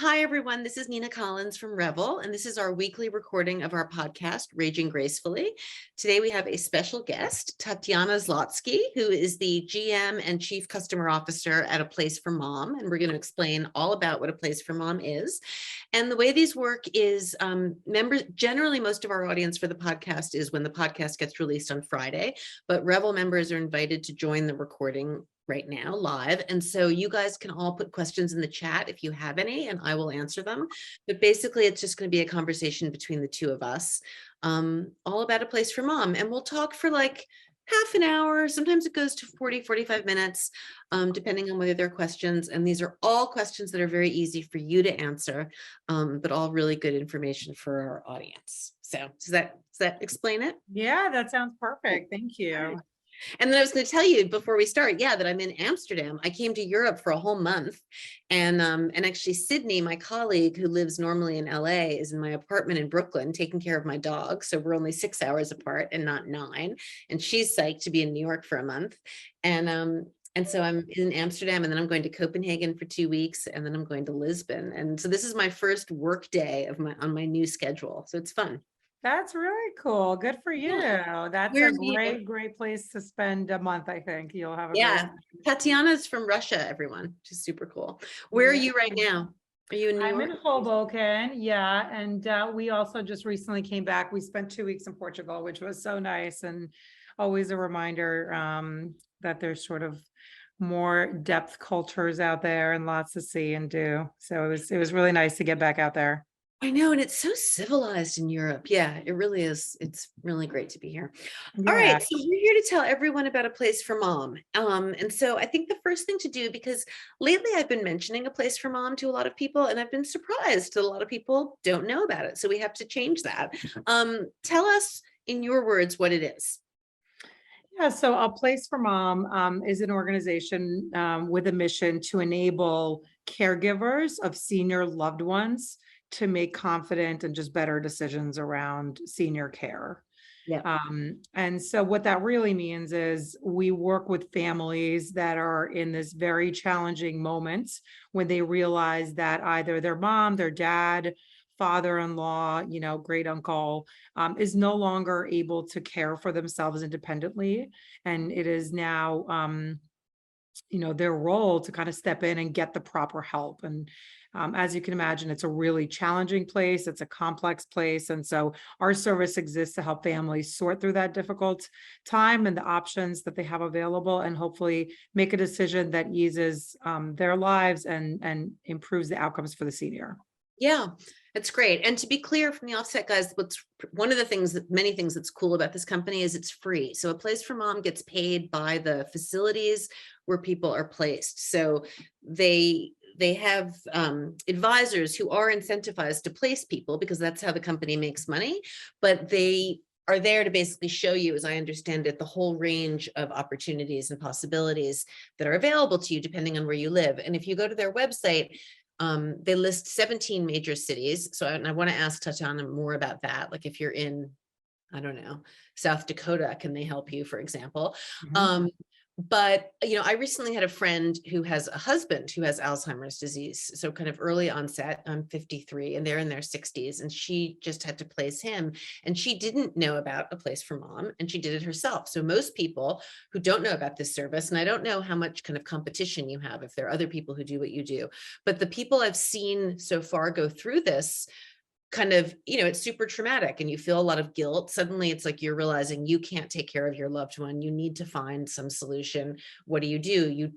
Hi, everyone. This is Nina Collins from Revel, and this is our weekly recording of our podcast, Raging Gracefully. Today, we have a special guest, Tatiana Zlotsky, who is the GM and Chief Customer Officer at A Place for Mom, and we're going to explain all about what A Place for Mom is. And the way these work is members, generally, most of our audience for the podcast is when the podcast gets released on Friday, but Revel members are invited to join the recording right now live. And so you guys can all put questions in the chat if you have any, and I will answer them. But basically, it's just going to be a conversation between the two of us, all about A Place for Mom. And we'll talk for like half an hour. Sometimes it goes to 40, 45 minutes, depending on whether they're questions. And these are all questions that are very easy for you to answer, but all really good information for our audience. So does that explain it? Yeah, that sounds perfect. Thank you. And then I was going to tell you before we start, that I'm in Amsterdam. I came to Europe for a whole month, and actually Sydney, my colleague who lives normally in LA, is in my apartment in Brooklyn taking care of my dog. So we're only 6 hours apart and not 9. And she's psyched to be in New York for a month. And so I'm in Amsterdam, and then I'm going to Copenhagen for 2 weeks, and then I'm going to Lisbon. And so this is my first work day on my new schedule. So it's fun. That's really cool. Good for you. That's Where a are you? great place to spend a month. I think you'll have a Yeah, great. Tatiana's from Russia, everyone, which is super cool. Where are Yeah. you right now? Are you in New I'm York? in Hoboken. Yeah. And we also just recently came back. We spent 2 weeks in Portugal, which was so nice, and always a reminder that there's sort of more depth cultures out there and lots to see and do. So it was really nice to get back out there. I know, and it's so civilized in Europe. Yeah, it really is. It's really great to be here. All Yeah. right, so we're here to tell everyone about A Place for Mom. And so I think the first thing to do, because lately I've been mentioning A Place for Mom to a lot of people, and I've been surprised that a lot of people don't know about it. So we have to change that. Tell us in your words what it is. Yeah, so A Place for Mom is an organization with a mission to enable caregivers of senior loved ones to make confident and just better decisions around senior care. Yeah. And so what that really means is we work with families that are in this very challenging moment when they realize that either their mom, their dad, father-in-law, great uncle, is no longer able to care for themselves independently. And it is now, their role to kind of step in and get the proper help. And as you can imagine, it's a really challenging place. It's a complex place. And so our service exists to help families sort through that difficult time and the options that they have available, and hopefully make a decision that eases their lives and improves the outcomes for the senior. Yeah, that's great. And to be clear from the offset, guys, what's one of the things many things that's cool about this company is it's free. So A Place for Mom gets paid by the facilities where people are placed. So they have advisors who are incentivized to place people because that's how the company makes money, but they are there to basically show you, as I understand it, the whole range of opportunities and possibilities that are available to you depending on where you live. And if you go to their website, they list 17 major cities. So I want to ask Tatiana more about that. Like if you're in, I don't know, South Dakota, can they help you, for example? But, I recently had a friend who has a husband who has Alzheimer's disease. So kind of early onset. I'm 53 and they're in their 60s, and she just had to place him, and she didn't know about A Place for Mom, and she did it herself. So most people who don't know about this service, and I don't know how much kind of competition you have if there are other people who do what you do, but the people I've seen so far go through this kind of, it's super traumatic and you feel a lot of guilt. Suddenly it's like you're realizing you can't take care of your loved one. You need to find some solution. What do? You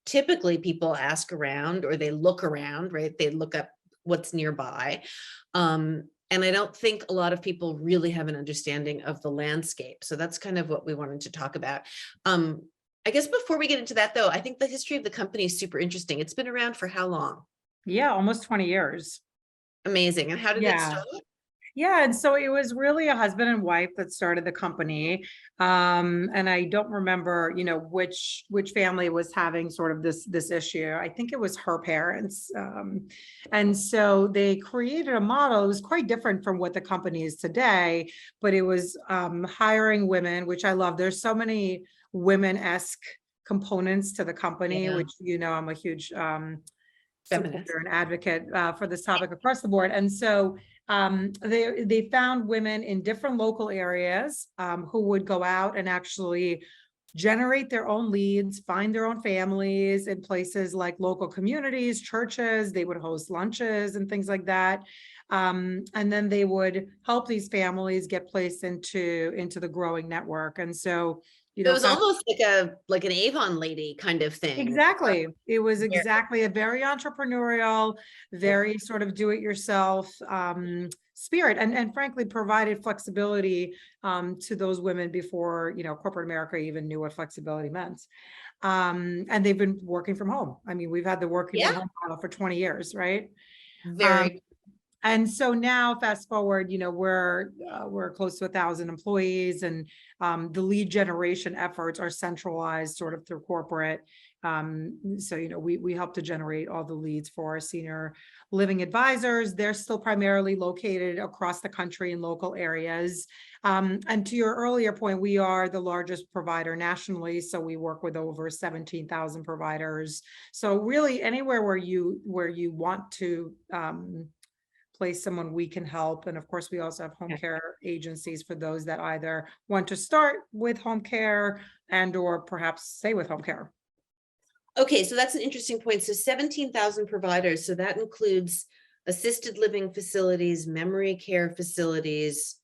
typically people ask around, or they look around, right? They look up what's nearby. And I don't think a lot of people really have an understanding of the landscape. So that's kind of what we wanted to talk about. I guess before we get into that, though, I think the history of the company is super interesting. It's been around for how long? Yeah, almost 20 years. Amazing. And how did it start? Yeah, and so it was really a husband and wife that started the company. And I don't remember, which family was having sort of this issue. I think it was her parents. And so they created a model. It was quite different from what the company is today, but it was hiring women, which I love. There's so many women-esque components to the company, which, I'm a huge Feminist. supporter and advocate for this topic across the board. And so they found women in different local areas who would go out and actually generate their own leads, find their own families in places like local communities, churches. They would host lunches and things like that. And then they would help these families get placed into the growing network. And so, So it was fast almost like an Avon lady kind of thing. exactly. It was Yeah. exactly a very entrepreneurial, very sort of do-it-yourself spirit, and frankly provided flexibility to those women before corporate America even knew what flexibility meant. And they've been working from home. I mean, we've had the working from Yeah, home model for 20 years, right? Um, very. and so now fast forward, we're close to 1,000 employees, and the lead generation efforts are centralized sort of through corporate. So we help to generate all the leads for our senior living advisors. They're still primarily located across the country in local areas. And to your earlier point, we are the largest provider nationally. So we work with over 17,000 providers. So really anywhere where you want to place someone, we can help. And of course, we also have home care agencies for those that either want to start with home care and or perhaps stay with home care. Okay, so that's an interesting point. So 17,000 providers. So that includes assisted living facilities, memory care facilities,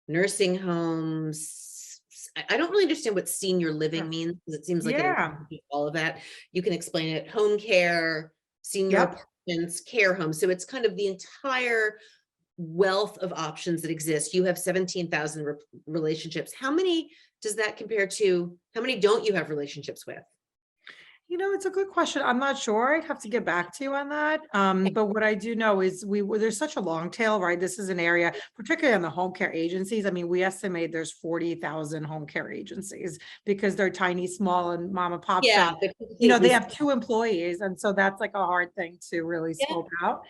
nursing homes. I don't really understand what senior living means, because it seems like it Yeah. includes all of that. You can explain it. Home care, senior Yep. apartments, care homes. So it's kind of the entire wealth of options that exist. You have 17,000 relationships. How many does that compare to? How many don't you have relationships with? It's a good question. I'm not sure. I'd have to get back to you on that. But what I do know is there's such a long tail, right? This is an area, particularly on the home care agencies. I mean, we estimate there's 40,000 home care agencies because they're tiny, small, and mom and pop Yeah, shop. They have 2 employees, and so that's like a hard thing to really yeah. scope out.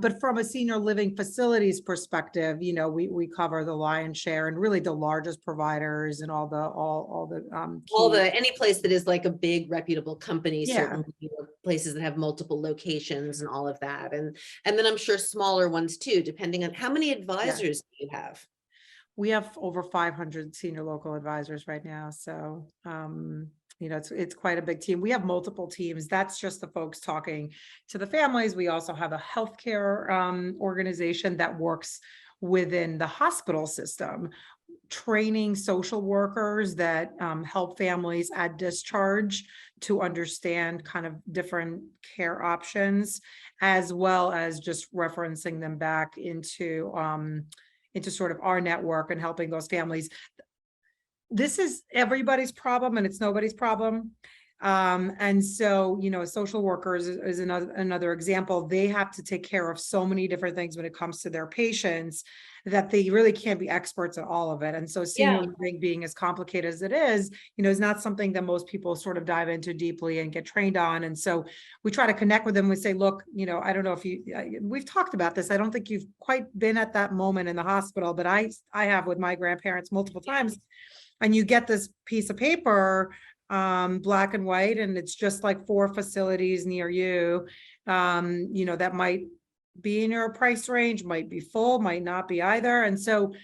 But from a senior living facilities perspective, we cover the lion's share and really the largest providers and all the key. Any place that is like a big reputable company, Yeah. certainly, places that have multiple locations and all of that. And then I'm sure smaller ones too, depending on how many advisors do you have? We have over 500 senior local advisors right now. So, it's quite a big team. We have multiple teams. That's just the folks talking to the families. We also have a healthcare organization that works within the hospital system, training social workers that help families at discharge to understand kind of different care options, as well as just referencing them back into sort of our network and helping those families. This is everybody's problem and it's nobody's problem. And so, social workers is another example. They have to take care of so many different things when it comes to their patients that they really can't be experts at all of it. And so senior living being as complicated as it is not something that most people sort of dive into deeply and get trained on. And so we try to connect with them. We say, look, I don't know if we've talked about this. I don't think you've quite been at that moment in the hospital, but I have with my grandparents multiple times. And you get this piece of paper, black and white, and it's just like 4 facilities near you, that might be in your price range, might be full, might not be either. And so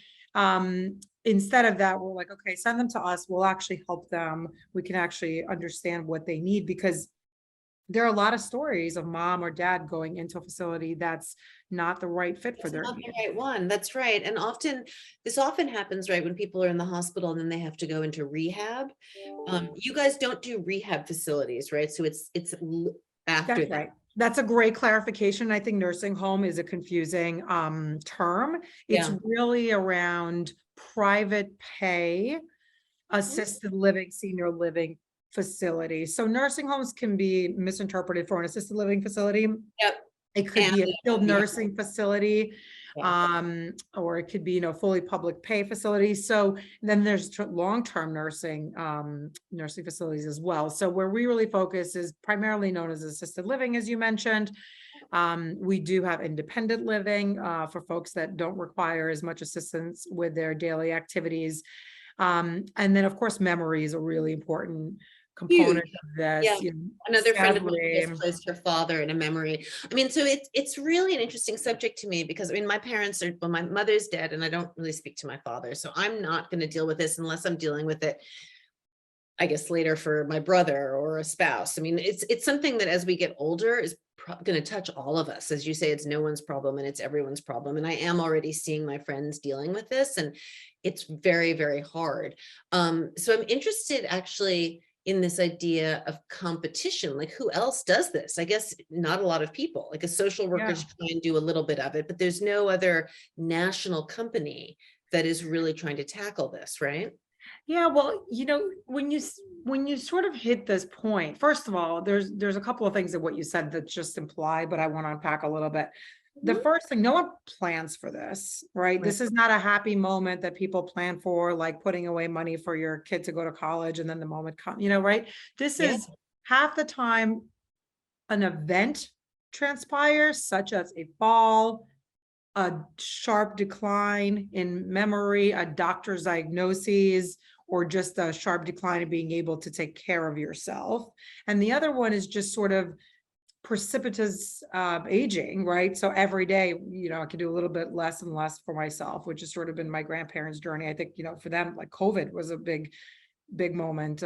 instead of that, we're like, okay, send them to us. We'll actually help them. We can actually understand what they need, because there are a lot of stories of mom or dad going into a facility that's not the right fit for It's their not needs. the right one. That's right. And this often happens, right, when people are in the hospital and then they have to go into rehab. You guys don't do rehab facilities, right? So it's after That's that. right. That's a great clarification. I think nursing home is a confusing term. It's really around private pay, assisted living, senior living facilities. So nursing homes can be misinterpreted for an assisted living facility. Yep. It could be a skilled nursing facility, Yeah. or it could be, fully public pay facilities. So then there's long-term nursing facilities as well. So where we really focus is primarily known as assisted living, as you mentioned. We do have independent living for folks that don't require as much assistance with their daily activities. And then of course, memory is a really important component Huge. of Yeah. this, Another friend of mine sadly. just placed her father in a memory. I mean, so it's really an interesting subject to me because I mean, my parents are, well, my mother's dead and I don't really speak to my father. So I'm not going to deal with this unless I'm dealing with it, I guess, later for my brother or a spouse. I mean, it's something that as we get older is going to touch all of us. As you say, it's no one's problem and it's everyone's problem. And I am already seeing my friends dealing with this, and it's very, very hard. So I'm interested actually in this idea of competition. Like, who else does this? I guess not a lot of people. Like, a social Yeah. workers try and do a little bit of it, but there's no other national company that is really trying to tackle this, right? Yeah, well, when you sort of hit this point, first of all, there's a couple of things of what you said that just imply, but I want to unpack a little bit. The Mhm. first thing, no one plans for this, right? Right. This is not a happy moment that people plan for, like putting away money for your kid to go to college and then the moment come, right? This Yeah. is half the time an event transpires, such as a fall, a sharp decline in memory, a doctor's diagnoses, or just a sharp decline in being able to take care of yourself. And the other one is just sort of precipitous aging, right? So every day, I can do a little bit less and less for myself, which has sort of been my grandparents' journey. I think, for them, like COVID was a big moment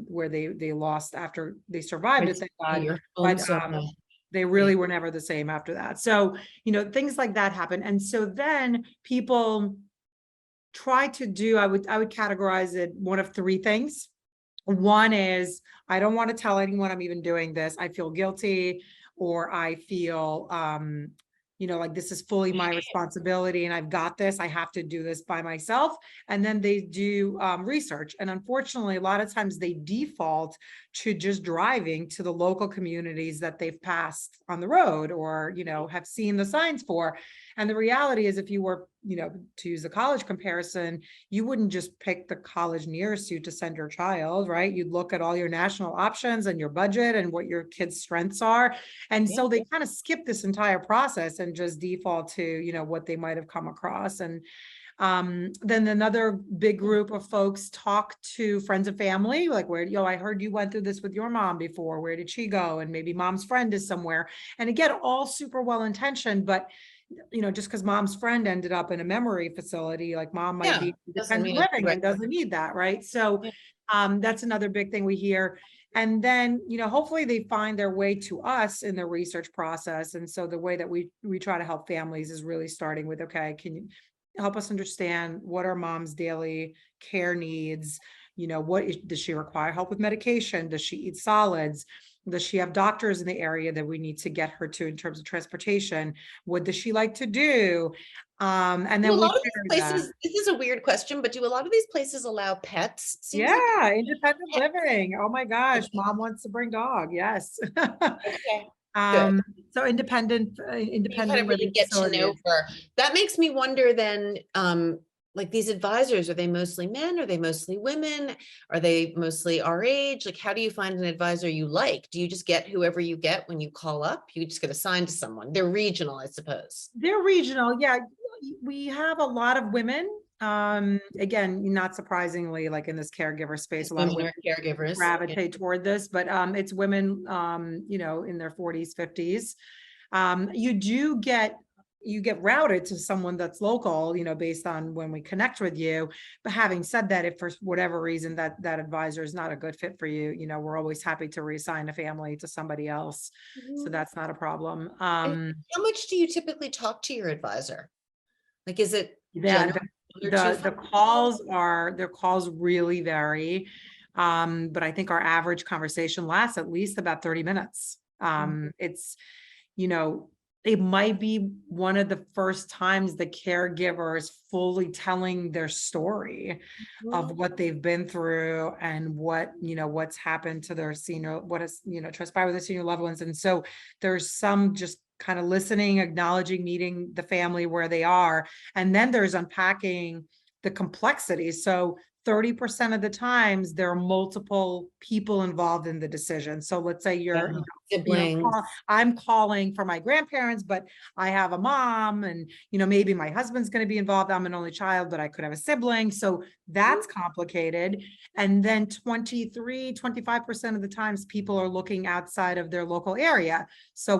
where they lost after they survived it, It's thank God. your home But so they yeah. really were never the same after that. So, things like that happen. And so then people try to do, I would categorize it one of three things. One is, I don't want to tell anyone I'm even doing this. I feel guilty, or I feel, like this is fully my responsibility and I've got this. I have to do this by myself. And then they do research. And unfortunately, a lot of times they default to just driving to the local communities that they've passed on the road, or, have seen the signs for. And the reality is, if you were, to use the college comparison, you wouldn't just pick the college nearest you to send your child, right? You'd look at all your national options and your budget and what your kids' strengths are. And Yeah. so they kind of skip this entire process and just default to, what they might have come across. And then another big group of folks talk to friends and family, like, where, I heard you went through this with your mom before. Where did she go? And maybe mom's friend is somewhere. And again, all super well intentioned, but just because mom's friend ended up in a memory facility, like mom might Yeah. be Doesn't independent mean it's living right. and doesn't need that, right? So Yeah. that's another big thing we hear. And then, hopefully they find their way to us in the research process. And so the way that we try to help families is really starting with, okay, can you help us understand what are mom's daily care needs? Does she require help with medication? Does she eat solids? Does she have doctors in the area that we need to get her to in terms of transportation? What does she like to do? And Do a then we lot of share these that. places, this is a weird question, but do a lot of these places allow pets? Seems like Yeah, independent pets. living. Oh my gosh, mom wants to bring dog. Yes. Okay, good. um, so You kind independent of really living get to know facilities. her. That makes me wonder then, like, these advisors, are they mostly men? Are they mostly women? Are they mostly our age? Like, how do you find an advisor you like? Do you just get whoever you get when you call up? You just get assigned to someone. They're regional, I suppose. They're regional. Yeah. We have a lot of women. Again, not surprisingly, like in this caregiver space, These a lot of women women are caregivers. Yeah. gravitate toward this, but it's women, in their 40s, 50s. You get routed to someone that's local, based on when we connect with you. But having said that, if for whatever reason that advisor is not a good fit for you, we're always happy to reassign a family to somebody else. So Mhm. that's not a problem. And how much do you typically talk to your advisor? Like, is it Yeah, general, the one or two the phone calls? calls are their calls really vary. But I think our average conversation lasts at least about 30 minutes. It's, you know, it might be one of the first times the caregiver is fully telling their story of Mhm. what they've been through and what's happened to their senior, what has, transpired with their senior loved ones. And so there's some just kind of listening, acknowledging, meeting the family where they are. And then there's unpacking the complexities. So 30% of the times there are multiple people involved in the decision. So let's say you're, Yeah. Siblings. I'm calling for my grandparents, but I have a mom and, maybe my husband's going to be involved. I'm an only child, but I could have a sibling. So that's complicated. And then 25% of the times people are looking outside of their local area. So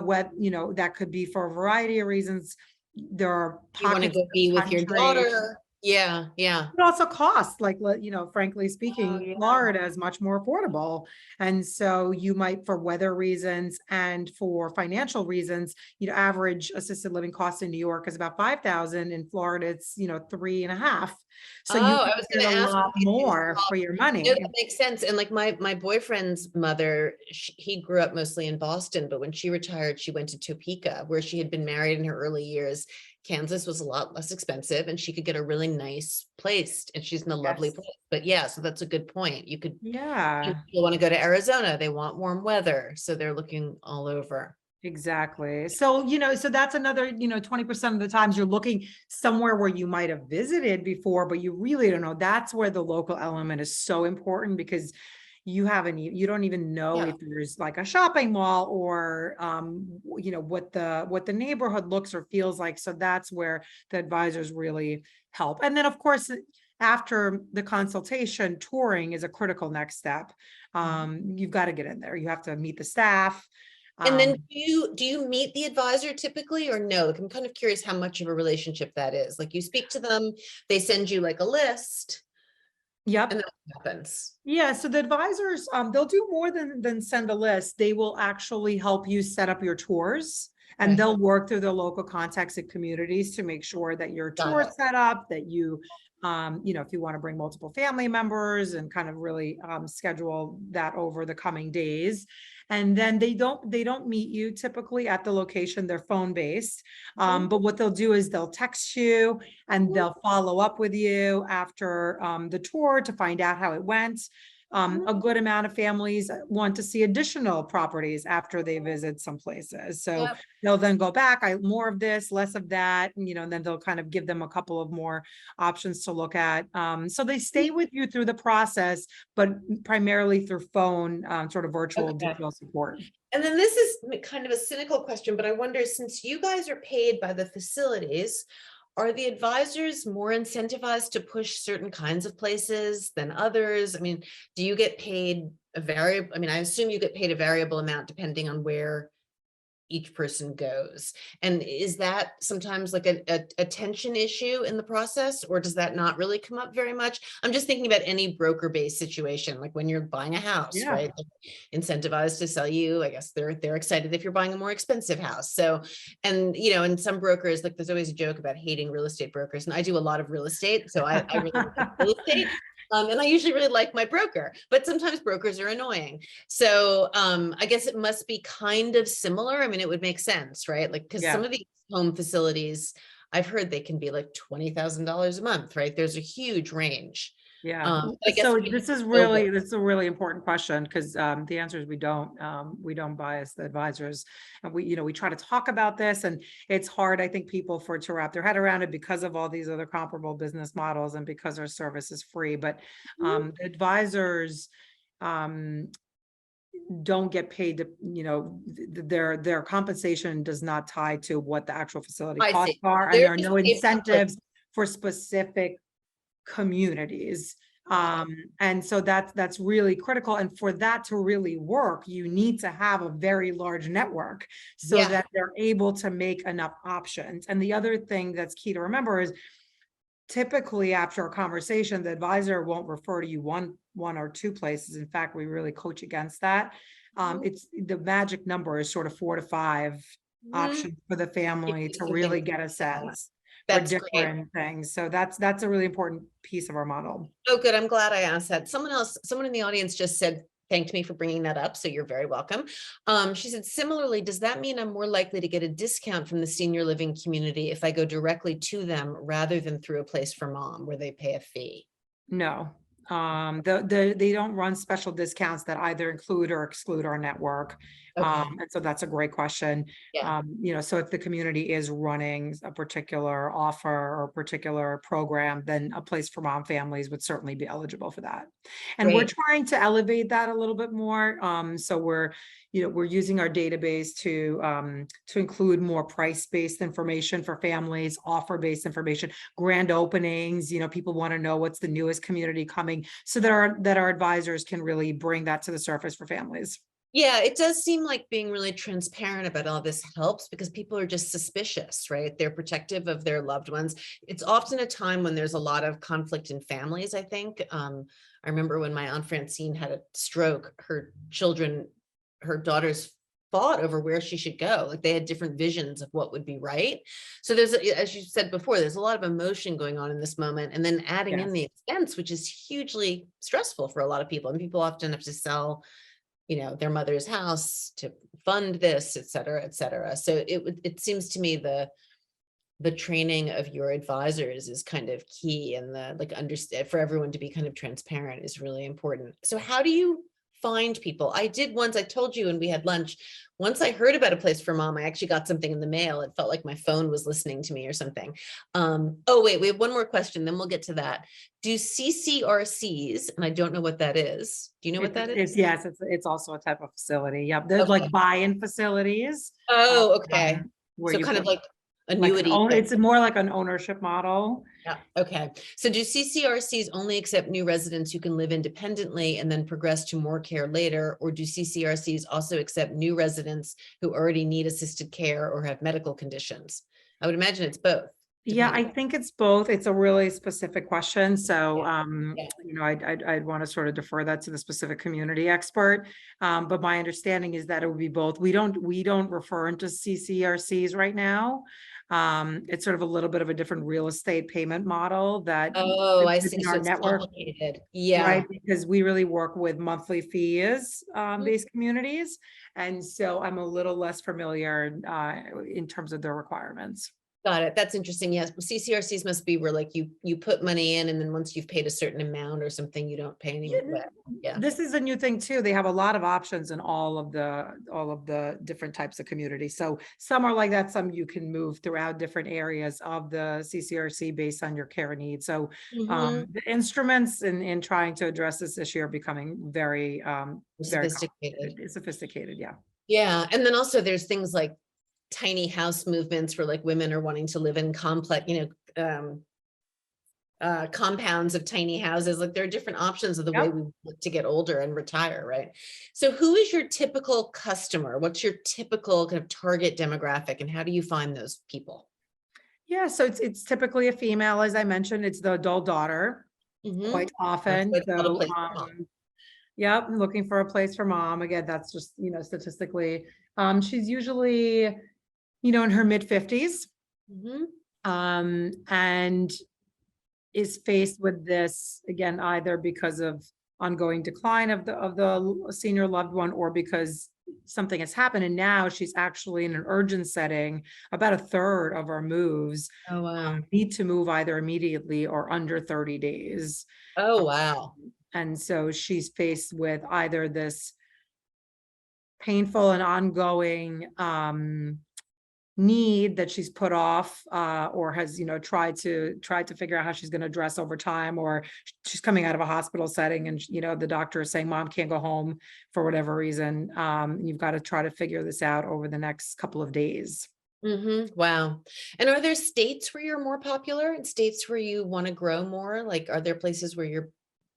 that could be for a variety of reasons. There are You want to pockets go of be the with your country. daughter. Yeah, yeah. It also costs, like, frankly Oh, speaking, yeah. Florida is much more affordable. And so you might, for weather reasons and for financial reasons, average assisted living cost in New York is about 5,000. In Florida, it's, 3.5. So you Oh, can I was get going a to ask lot if you more for your money. that makes sense. And like my boyfriend's mother, he grew up mostly in Boston, but when she retired, she went to Topeka, where she had been married in her early years. Kansas was a lot less expensive, and she could get a really nice place, and she's in a lovely Yes. place. But yeah, so that's a good point. Yeah. People want to go to Arizona, they want warm weather, so they're looking all over. Exactly. So, so that's another, 20% of the times you're looking somewhere where you might have visited before, but you really don't know. That's where the local element is so important, because you don't even know Yeah. if there's like a shopping mall or, what the neighborhood looks or feels like. So that's where the advisors really help. And then of course, after the consultation, touring is a critical next step. You've got to get in there. You have to meet the staff. And then Um, do you meet the advisor typically or no? Like, I'm kind of curious how much of a relationship that is. Like, you speak to them, they send you like a list, yep. and then what happens? Yeah, so the advisors, they'll do more than send a list. They will actually help you set up your tours, and Okay, they'll work through their local contacts and communities to make sure that your got tour it. is set up, that if you want to bring multiple family members and kind of really schedule that over the coming days. And then they don't meet you typically at the location. They're phone based. But what they'll do is they'll text you and they'll follow up with you after the tour to find out how it went. A good amount of families want to see additional properties after they visit some places. So Yep. they'll then go back, more of this, less of that, and then they'll kind of give them a couple of more options to look at. So they stay with you through the process, but primarily through phone, sort of virtual Okay. detail support. And then this is kind of a cynical question, but I wonder, since you guys are paid by the facilities, are the advisors more incentivized to push certain kinds of places than others? I mean, do you get paid I mean, I assume you get paid a variable amount depending on where each person goes. And is that sometimes like a tension issue in the process, or does that not really come up very much? I'm just thinking about any broker-based situation, like when you're buying a house, Yeah. right? They're incentivized to sell you. I guess they're excited if you're buying a more expensive house. So, and and some brokers, like there's always a joke about hating real estate brokers, and I do a lot of real estate, so I really like real estate. And I usually really like my broker, but sometimes brokers are annoying. So I guess it must be kind of similar. I mean, it would make sense, right? Like, because some Yeah. of these home facilities, I've heard they can be like $20,000 a month, right? There's a huge range. Yeah. I guess So we this is know what. a really important question, because the answer is we don't bias the advisors. And we try to talk about this, and it's hard, I think, people to wrap their head around it because of all these other comparable business models and because our service is free. But the advisors don't get paid to, their compensation does not tie to what the actual facility I costs see. are, and They're there are just no paid for, like, incentives for specific communities. got it. And so that's really critical. And for that to really work, you need to have a very large network so Yeah. that they're able to make enough options. And the other thing that's key to remember is typically after a conversation, the advisor won't refer to you one or two places. In fact, we really coach against that. It's the magic number is sort of 4 to 5 Mhm. options for the family to really get a sense for That's great. different things. So that's a really important piece of our model. Oh, good. I'm glad I asked that. Someone in the audience just thanked me for bringing that up. So you're very welcome. She said, similarly, does that mean I'm more likely to get a discount from the senior living community if I go directly to them rather than through a place for mom where they pay a fee? No, they don't run special discounts that either include or exclude our network. Okay. And so that's a great question. Yeah. So if the community is running a particular offer or a particular program, then a place for mom families would certainly be eligible for that. And we're Great. trying to elevate that a little bit more. So we're using our database to include more price-based information for families, offer-based information, grand openings. People want to know what's the newest community coming, so that our advisors can really bring that to the surface for families. Yeah, it does seem like being really transparent about all this helps, because people are just suspicious, right? They're protective of their loved ones. It's often a time when there's a lot of conflict in families, I think. I remember when my Aunt Francine had a stroke, her daughters fought over where she should go. Like, they had different visions of what would be right. So there's, as you said before, there's a lot of emotion going on in this moment. And then adding in Yes. the expense, which is hugely stressful for a lot of people. And people often have to sell their mother's house to fund this, et cetera, et cetera. So it seems to me the training of your advisors is kind of key, and understand for everyone to be kind of transparent is really important. So how do you find people? I did once, I told you when we had lunch, once I heard about a place for mom, I actually got something in the mail. It felt like my phone was listening to me or something. Oh wait, we have one more question, then we'll get to that. Do CCRCs, and I don't know what that is. Do you know what that is? Yes, it's also a type of facility. Yep. There's Okay. like buy-in facilities. Oh, okay. Where So you kind of put like annuity. it's more like an ownership model. Yeah. Okay. So do CCRCs only accept new residents who can live independently and then progress to more care later? Or do CCRCs also accept new residents who already need assisted care or have medical conditions? I would imagine it's both. Yeah, I think it's both. It's a really specific question. So, Yeah. I'd want to sort of defer that to the specific community expert. But my understanding is that it would be both. We don't refer into CCRCs right now. It's sort of a little bit of a different real estate payment model that Oh, I see. within So our it's network, complicated. Yeah. right? Because we really work with monthly fees Mhm. based communities. And so I'm a little less familiar in terms of their requirements. Got it. That's interesting. Yes. CCRCs must be where you put money in, and then once you've paid a certain amount or something, you don't pay any. Yeah. This is a new thing too. They have a lot of options in all of the different types of communities. So some are like that. Some you can move throughout different areas of the CCRC based on your care needs. So Mhm. the instruments in trying to address this issue are becoming very Sophisticated. sophisticated. Yeah. Yeah. And then also there's things like tiny house movements where women are wanting to live in complex, compounds of tiny houses. There are different options of the way Yep. we look to get older and retire, right? So who is your typical customer? What's your typical kind of target demographic, and how do you find those people? Yeah. So it's typically a female, as I mentioned. It's the adult daughter Mm-hmm. quite That's often. what it's called, a So place for mom. yep, I'm looking for a place for mom. Again, that's just, statistically. She's usually, in her mid-50s, Mm-hmm. and is faced with this again, either because of ongoing decline of the senior loved one, or because something has happened. And now she's actually in an urgent setting. About a third of our moves Oh, wow. need to move either immediately or under 30 days. Oh, wow. And so she's faced with either this painful and ongoing need that she's put off, or has tried to figure out how she's going to dress over time, or she's coming out of a hospital setting and the doctor is saying mom can't go home for whatever reason. You've got to try to figure this out over the next couple of days. Mm-hmm. Wow. And are there states where you're more popular, and states where you want to grow more? Are there places where your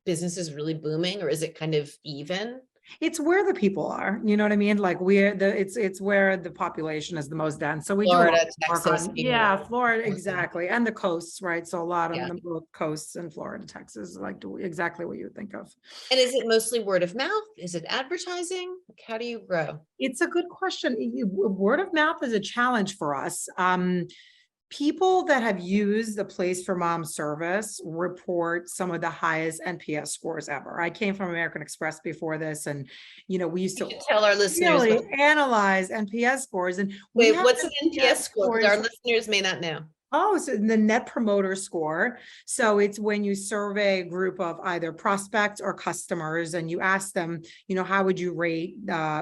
business is really booming, or is it kind of even? It's where the people are, you know what I mean? It's where the population is the most dense. So we do a lot Florida, of work Texas, on, New York. Florida, exactly. And the coasts, right? So a lot of Yeah. the both coasts and Florida, Texas, exactly what you would think of. And is it mostly word of mouth? Is it advertising? How do you grow? It's a good question. Word of mouth is a challenge for us. People that have used the Place for Mom service report some of the highest NPS scores ever. I came from American Express before this, and we used to Tell our listeners really analyze NPS scores, and we wait, have what's an NPS score? Our scores. listeners may not know. Oh, so the net promoter score. So it's when you survey a group of either prospects or customers and you ask them, how would you rate,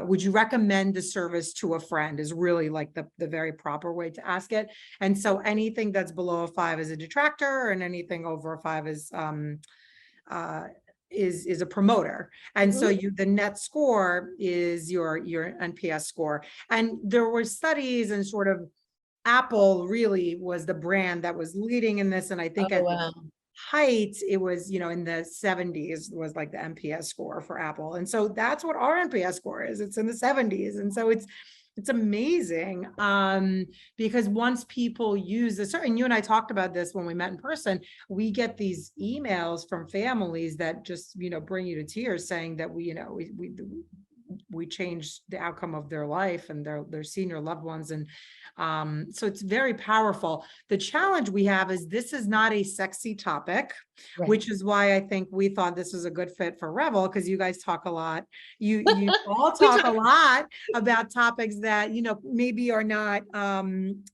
would you recommend the service to a friend is really like the very proper way to ask it. And so anything that's below a 5 is a detractor and anything over a 5 uh, is a promoter. And so Mhm. the net score is your NPS score. And there were studies and sort of Apple really was the brand that was leading in this. And I think Oh, at the wow. height, it was, in the 70s was like the NPS score for Apple. And so that's what our NPS score is. It's in the 70s. And so it's amazing because once people use this, and you and I talked about this when we met in person, we get these emails from families that just, bring you to tears saying that we changed the outcome of their life and their senior loved ones. And so it's very powerful. The challenge we have is this is not a sexy topic, Right. which is why I think we thought this was a good fit for Revel, because you guys talk a lot. You all We talk talk, a lot about topics that, maybe are not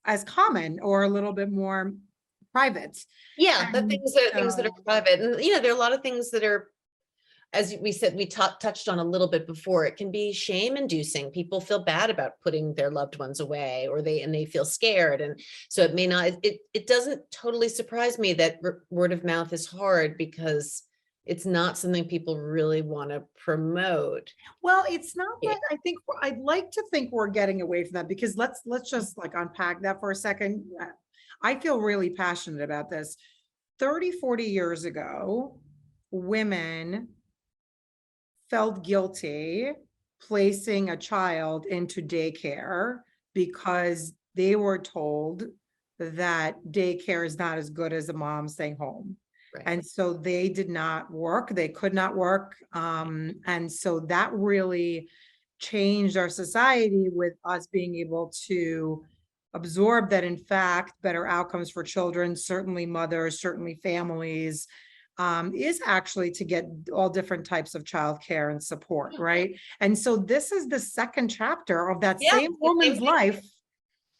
as common or a little bit more private. yeah, the And things that are so private, and there are a lot of things that are, as we said, we touched on a little bit before, it can be shame inducing. People feel bad about putting their loved ones away, or they feel scared. And so it may not, it doesn't totally surprise me that word of mouth is hard, because it's not something people really want to promote. well, it's not Yeah. that I think I'd like to think we're getting away from that because let's just like unpack that for a second. I feel really passionate about this. 30, 40 years ago, women felt guilty placing a child into daycare because they were told that daycare is not as good as a mom staying home. Right. And so they did not work, they could not work. And so that really changed our society with us being able to absorb that, in fact, better outcomes for children, certainly mothers, certainly families, is actually to get all different types of childcare and support, right? And so this is the second chapter of that Yeah, same the same woman's thing. life,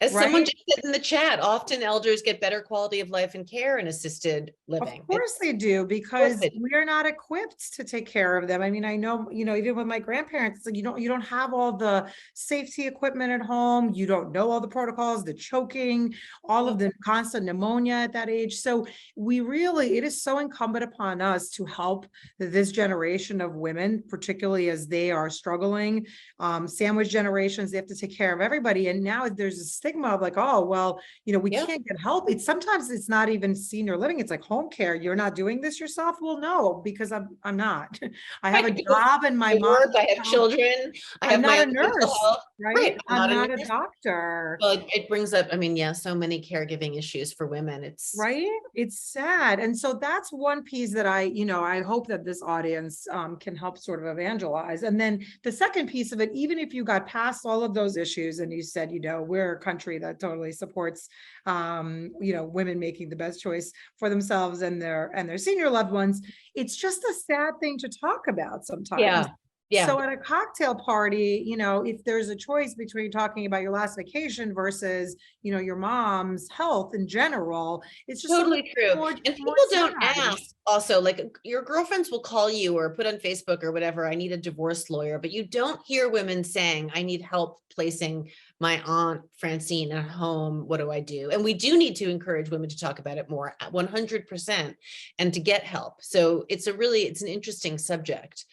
As someone right? just said in the chat, often elders get better quality of life and care in assisted Of living. course they do, Of course because they do. we're not equipped to take care of them. I mean, I know, even with my grandparents, it's like you don't have all the safety equipment at home. You don't know all the protocols, the choking, all Yeah. of the constant pneumonia at that age. So it is so incumbent upon us to help this generation of women, particularly as they are struggling. Sandwich generations, they have to take care of everybody. And now there's a stigma of like, oh, well, we Yeah. can't get help. Sometimes it's not even senior living. It's like home care. You're not doing this yourself. Well, no, because I'm not. I have Right, a because job and my I mom, work, I have children, I I'm have my not a own mental nurse, health. right? Right, I'm I'm not a not a nurse. doctor. Well, it brings up, I mean, yeah, so many caregiving issues for women. It's Right? It's sad. And so that's one piece that I hope that this audience can help sort of evangelize. And then the second piece of it, even if you got past all of those issues and you said, we're a country that totally supports women making the best choice for themselves and their senior loved ones, it's just a sad thing to talk about sometimes. yeah, yeah, So at a cocktail party, if there's a choice between talking about your last vacation versus, your mom's health in general, it's just a little totally true. more, And more people don't sad. ask also, like your girlfriends will call you or put on Facebook or whatever, I need a divorce lawyer, but you don't hear women saying, I need help placing my aunt Francine at home. What do I do? And we do need to encourage women to talk about it more at 100% and to get help. So it's an interesting subject.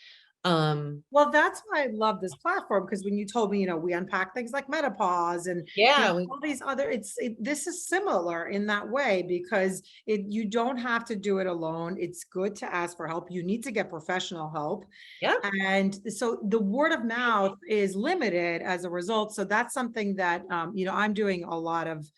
Well, that's why I love this platform, because when you told me, we unpack things like menopause and Yeah, all these other, this is similar in that way, because you don't have to do it alone. It's good to ask for help. You need to get professional help. yeah, And so the word of mouth is limited as a result. So that's something that, I'm doing a lot of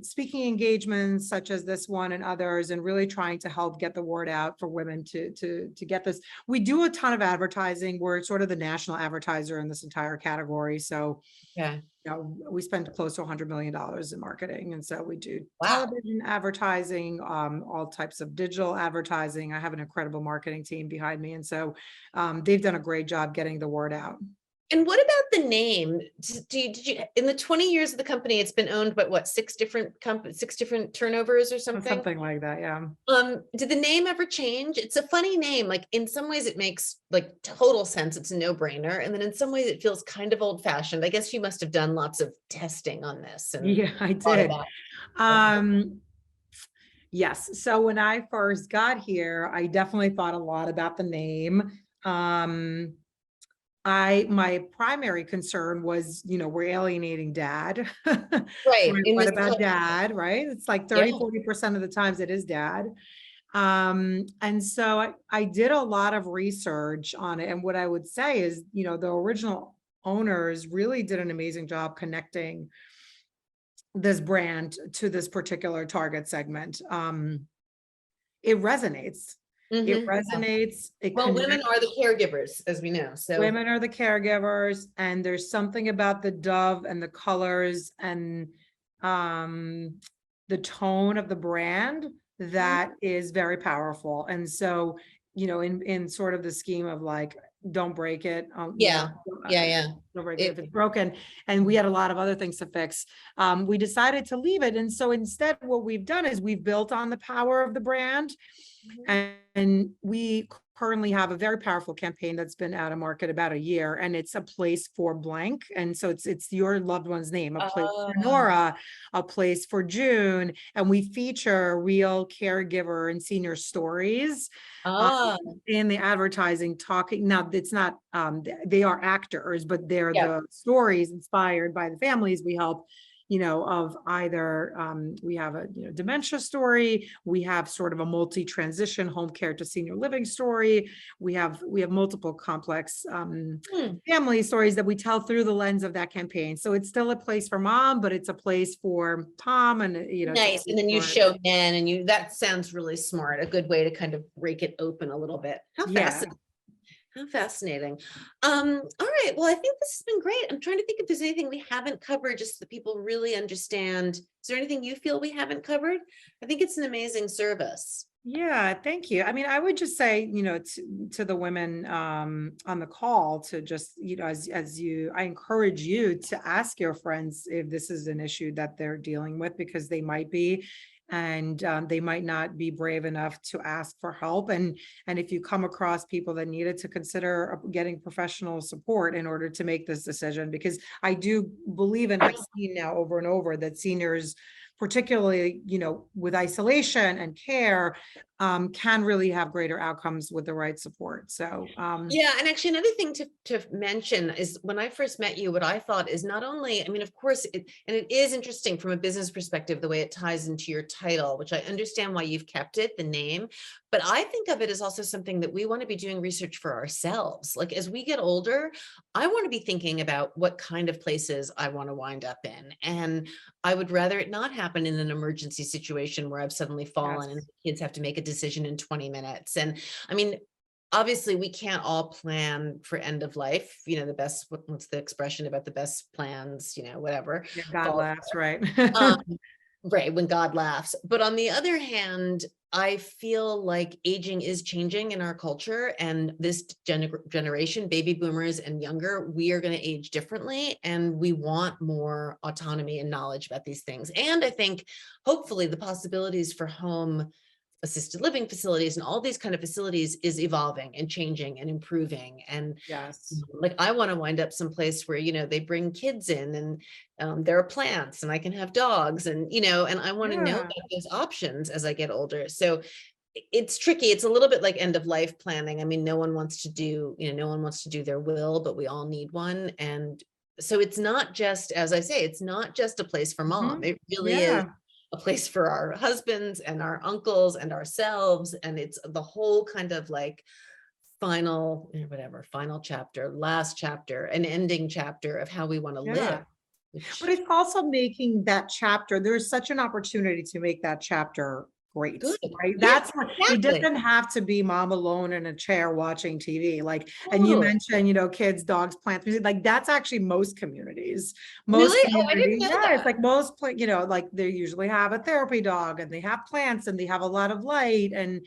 speaking engagements such as this one and others, and really trying to help get the word out for women to get this. We do a ton of advertising. We're sort of the national advertiser in this entire category. So, yeah. we spend close to $100 million in marketing. And so we do Wow. television advertising, all types of digital advertising. I have an incredible marketing team behind me. And so they've done a great job getting the word out. And what about the name? Did you, in the 20 years of the company, it's been owned by what, six different turnovers or something? Something like that, yeah. Did the name ever change? It's a funny name. Like in some ways it makes like total sense. It's a no-brainer. And then in some ways it feels kind of old-fashioned. I guess you must have done lots of testing on this and Yeah, I thought did. about it. Yes. So when I first got here, I definitely thought a lot about the name. My primary concern was, we're alienating dad. Right. Right, In what this about country. dad, right? It's like Yeah. 30-40% of the times it is dad. And so I did a lot of research on it. And what I would say is, the original owners really did an amazing job connecting this brand to this particular target segment. It resonates. It Mhm. resonates, it Well, women connects. are the caregivers, as we know. So Women are the caregivers, and there's something about the dove and the colors and um, the tone of the brand mhm. that is very powerful. And so, in sort of the scheme of like, don't break it, Yeah. uh, Yeah. Yeah. don't break it if It, it's broken. And we had a lot of other things to fix. We decided to leave it. And so instead, what we've done is we've built on the power of the brand. Mhm. And we currently have a very powerful campaign that's been out of market about a year, and it's a place for blank. And so it's your loved one's name, a place for Oh, Nora, a place for June. And we feature real caregiver and senior stories um, oh, in the advertising talking. Now it's not, they are actors, but they're yeah. the stories inspired by the families we help, of either we have a dementia story, we have sort of a multi-transition home care to senior living story, we have multiple complex Hmm. family stories that we tell through the lens of that campaign. So it's still a place for mom, but it's a place for Tom, and it's a Nice. place And then you for, show men and that sounds really smart. A good way to kind of break it open a little bit. How yeah. fascinating. How fascinating. All right. Well, I think this has been great. I'm trying to think if there's anything we haven't covered, just so that people really understand. Is there anything you feel we haven't covered? I think it's an amazing service. Yeah, thank you. I mean, I would just say, to the women on the call to just, I encourage you to ask your friends if this is an issue that they're dealing with, because they might be, and they might not be brave enough to ask for help. And if you come across people that needed to consider getting professional support in order to make this decision, because I do believe, and I've seen now over and over, that seniors, particularly, with isolation and care, can really have greater outcomes with the right support. So, Yeah, and actually another thing to mention is when I first met you, what I thought is not only, I mean, of course, it is interesting from a business perspective, the way it ties into your title, which I understand why you've kept it, the name, but I think of it as also something that we want to be doing research for ourselves. Like as we get older, I want to be thinking about what kind of places I want to wind up in. And I would rather it not happen in an emergency situation where I've suddenly fallen and yes, kids have to make a decision in 20 minutes. And I mean, obviously we can't all plan for end of life, the best, what's the expression about the best plans, whatever yeah, God fall laughs, right? um, right, when God laughs. But on the other hand, I feel like aging is changing in our culture, and this generation, baby boomers and younger, we are going to age differently, and we want more autonomy and knowledge about these things. And I think hopefully the possibilities for home assisted living facilities and all these kind of facilities is evolving and changing and improving. And Yes. like I want to wind up someplace where they bring kids in, and there are plants, and I can have dogs, and and I want to know Yeah. about those options as I get older. So it's tricky. It's a little bit like end of life planning. I mean, no one wants to do their will, but we all need one. And so it's not just, as I say, it's not just a place for mom. Mhm. It really is Yeah. a place for our husbands and our uncles and ourselves. And it's the whole kind of like final chapter, last chapter, an ending chapter of how we want to live, Yeah. But which it's also making that chapter, there's such an opportunity to make that chapter great, Good. right? Yeah, That's what, it exactly. doesn't have to be mom alone in a chair watching TV. Like, and you Totally. mentioned, kids, dogs, plants, music, like that's actually most communities. Most Really? Oh, I didn't communities, know yeah, it's that. like like they usually have a therapy dog and they have plants and they have a lot of light. And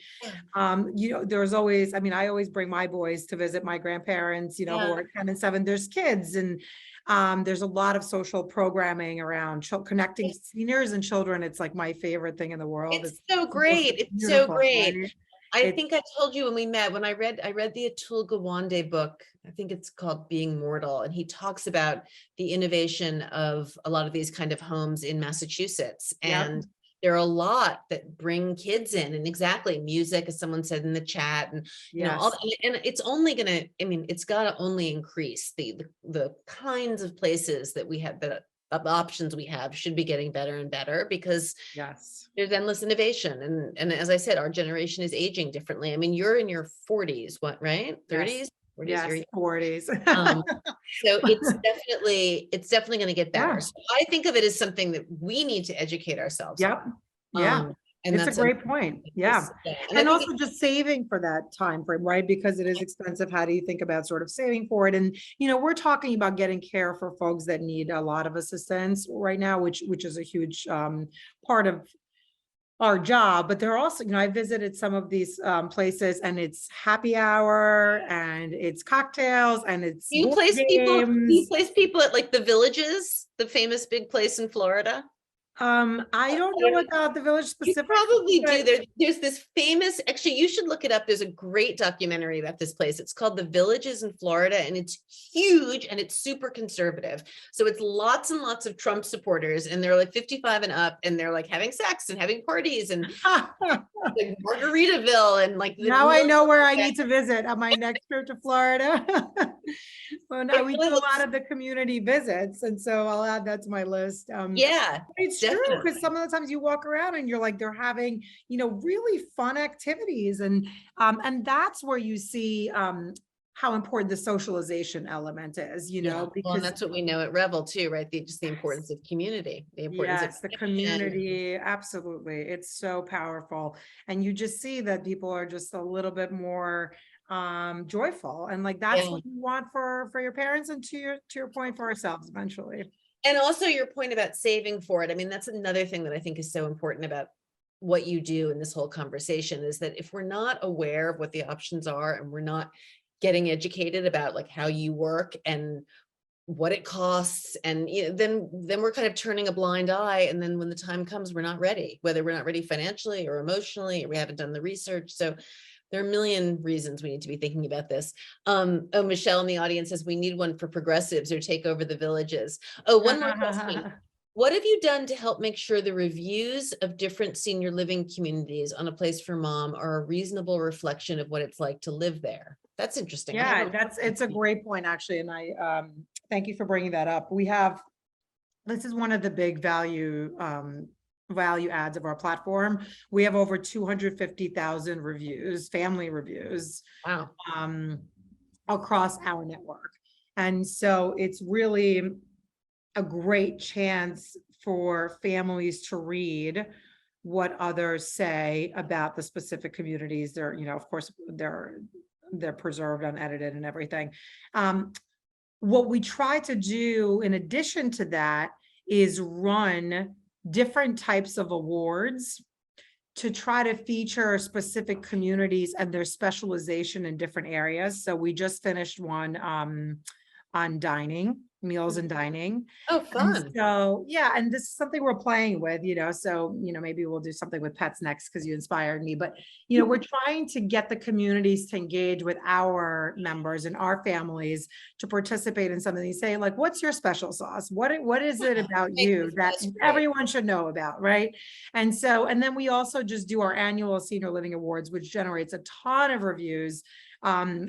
Yeah. there's always, I mean, I always bring my boys to visit my grandparents, who Yeah. are 10 and 7. There's kids, and there's a lot of social programming around connecting seniors and children. It's like my favorite thing in the world. It's It's so the most great. It's so beautiful, great. right? I It's think I told you when we met, when I read the Atul Gawande book, I think it's called Being Mortal, and he talks about the innovation of a lot of these kind of homes in Massachusetts. Yep. And there are a lot that bring kids in, and exactly music, as someone said in the chat, and all, Yes. and it's only gonna, I mean, it's gotta only increase the kinds of places that we have, the options we have should be getting better and better, because Yes. there's endless innovation. And as I said, our generation is aging differently. I mean, you're in your 40s, what, right? Yes. 30s, 40s, Yes. 40s. um, so it's definitely going to get better. Yeah. So I think of it as something that we need to educate ourselves Yep. on. Yeah. And It's a that's a great point. Yeah. yeah. And I And think also just saving for that time frame, right? Because it is expensive. How do you think about sort of saving for it? And, we're talking about getting care for folks that need a lot of assistance right now, which is a huge part of our job. But there are also, I visited some of these places and it's happy hour and it's cocktails and it's board do you games. place people at like the Villages, the famous big place in Florida? I don't know about the village You specifically, probably do. but There's this famous, actually, you should look it up. There's a great documentary about this place. It's called The Villages in Florida, and it's huge and it's super conservative. So it's lots and lots of Trump supporters, and they're like 55 and up, and they're like having sex and having parties and like Margaritaville and like the now I million. know where I need to visit on my next trip to Florida. Well, now It we really do a looks, lot of the community visits, and so I'll add that to my list. yeah, It's true, because definitely. some of the times you walk around and you're like, they're having, really fun activities, and that's where you see how important the socialization element is, Yeah. Well, and because that's what we know at Revel too, right? Just the importance of community, the importance of yes, the connection. community, absolutely. It's so powerful. And you just see that people are just a little bit more joyful. And like that's Yeah. what you want for your parents and to your point for ourselves eventually. And also your point about saving for it. I mean, that's another thing that I think is so important about what you do in this whole conversation, is that if we're not aware of what the options are and we're not getting educated about like how you work and what it costs, and then we're kind of turning a blind eye, and then when the time comes, we're not ready, whether we're not ready financially or emotionally, or we haven't done the research. So there are a million reasons we need to be thinking about this. Oh, Michelle in the audience says we need one for progressives or take over the villages. Oh, one more question. What have you done to help make sure the reviews of different senior living communities on A Place for Mom are a reasonable reflection of what it's like to live there? That's interesting. I Yeah, haven't. it's a great point actually. And I thank you for bringing that up. This is one of the big value adds of our platform. We have over 250,000 reviews, family reviews, Wow. um, across our network. And so it's really a great chance for families to read what others say about the specific communities. They're, of course, they're preserved, unedited, and everything. What we try to do in addition to that is run different types of awards to try to feature specific communities and their specialization in different areas. So we just finished one on meals and dining. Oh, And fun. so, yeah, and this is something we're playing with, so, maybe we'll do something with pets next because you inspired me. But, we're trying to get the communities to engage with our members and our families to participate in something. They say, like, what's your special sauce? What is it about you that That's great. everyone should know about, right? And so, and then we also just do our annual Senior Living Awards, which generates a ton of reviews,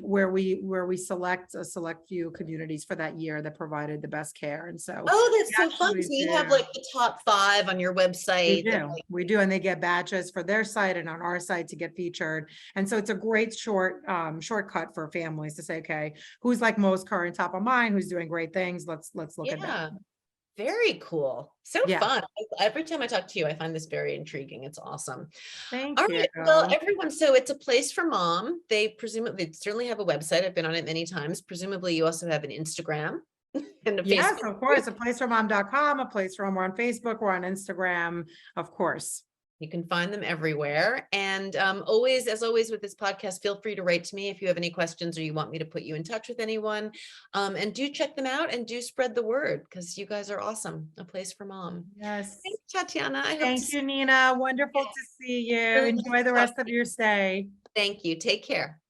where we select a select few communities for that year that provided the best care. And so Oh, we that's so fun. actually So you have do. like the top 5 on your We website. do. We do. And they get badges for their site and on our site to get featured. And so it's a great shortcut for families to say, okay, who's like most current, top of mind, who's doing great things. Let's look at that. Yeah. Very cool. So Yeah. fun. Every time I talk to you, I find this very intriguing. It's awesome. All Thank you. right. Well, everyone, so it's a place for mom. They certainly have a website. I've been on it many times. Presumably you also have an Instagram and a Yes, Facebook of course. A group. placeformom.com, a place for mom. We're on Facebook, we're on Instagram, of course. You can find them everywhere. And always, as always with this podcast, feel free to write to me if you have any questions or you want me to put you in touch with anyone. And do check them out and do spread the word because you guys are awesome. A place for mom. Yes. Thanks, Tatiana. I hope to Thank see you, Nina. Wonderful to see you. you. Enjoy the rest of your stay. Thank you. Take care.